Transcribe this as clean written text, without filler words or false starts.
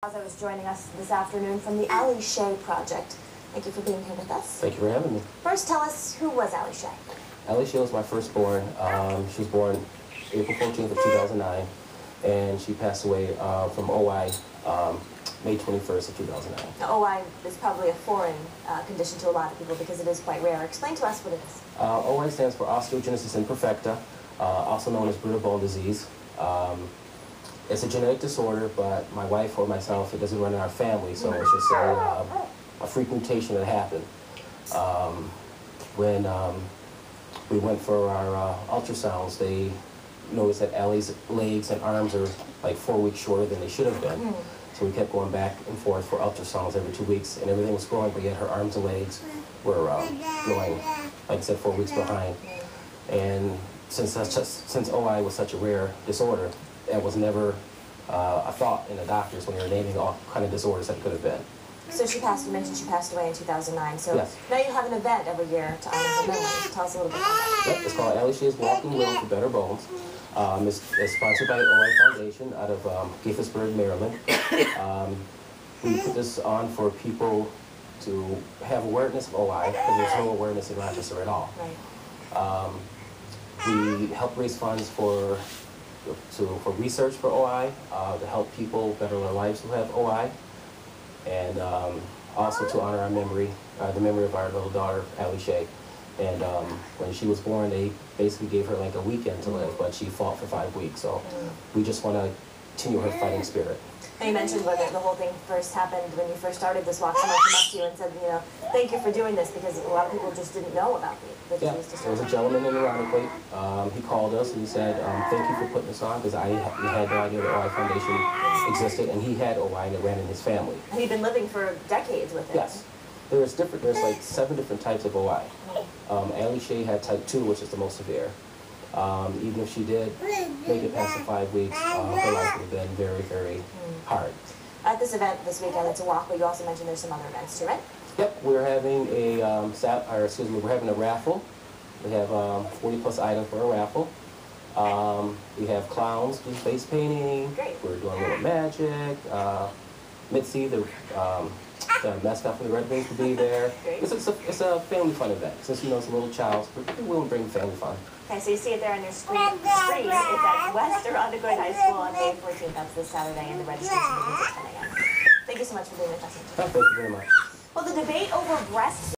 As I was joining us this afternoon from the Alle Shea project. Thank you for being here with us. Thank you for having me. First, tell us, who was Alle Shea? Alle Shea was my firstborn. She was born April 14th of 2009, and she passed away from OI May 21st of 2009. Now, OI is probably a foreign condition to a lot of people because it is quite rare. Explain to us what it is. OI stands for osteogenesis imperfecta, also known as brittle bone disease. It's a genetic disorder, but my wife or myself, it doesn't run in our family, so it's just a freak mutation that happened. When we went for our ultrasounds, they noticed that Alle's legs and arms are like 4 weeks shorter than they should have been. So we kept going back and forth for ultrasounds every 2 weeks, and everything was growing, but yet her arms and legs were growing, like I said, 4 weeks behind. And since OI was such a rare disorder, it was never a thought in the doctors when they were naming all kind of disorders that it could have been. So you mentioned she passed away in 2009, so yes. Now you have an event every year to honor her memory. Tell us a little bit about that. Yep, it's called Alle Shea's Walking Will for Better Bones. It's sponsored by the OI Foundation out of Gaithersburg, Maryland. We put this on for people to have awareness of OI, because there's no awareness in Rochester at all. Right. We help raise funds for research for OI, to help people better their lives who have OI, and also to honor our memory, the memory of our little daughter, Alle Shea. And when she was born, they basically gave her like a weekend to live, but she fought for 5 weeks. So we just want to continue her fighting spirit. And you mentioned when the whole thing first happened, when you first started this walk, someone came up to you and said, you know, thank you for doing this, because a lot of people just didn't know about the disease disorder. There was a gentleman in Ironically. He called us and he said, thank you for putting this on, because I had no idea the OI Foundation existed, and he had OI and it ran in his family. And he'd been living for decades with it. Yes. There's like 7 different types of OI. Alle Shea had type 2, which is the most severe. Even if she did make it past the 5 weeks, her life would have been very, very hard. At this event this weekend, it's a walk, but you also mentioned there's some other events too, right? Yep, we're having we're having a raffle. We have 40+ items for a raffle. We have clowns doing face painting. Great. We're doing a little magic. Mitzi, the mascot from the Red Wings, will be there. It's a family fun event. Since you know it's a little child, we will bring family fun. Okay, so you see it there on your screen. It's at West Irondequoit High School on May 14th. That's this Saturday, and the registration begins at 10 a.m. Thank you so much for being with us. Thank you very much. Well, the debate over breast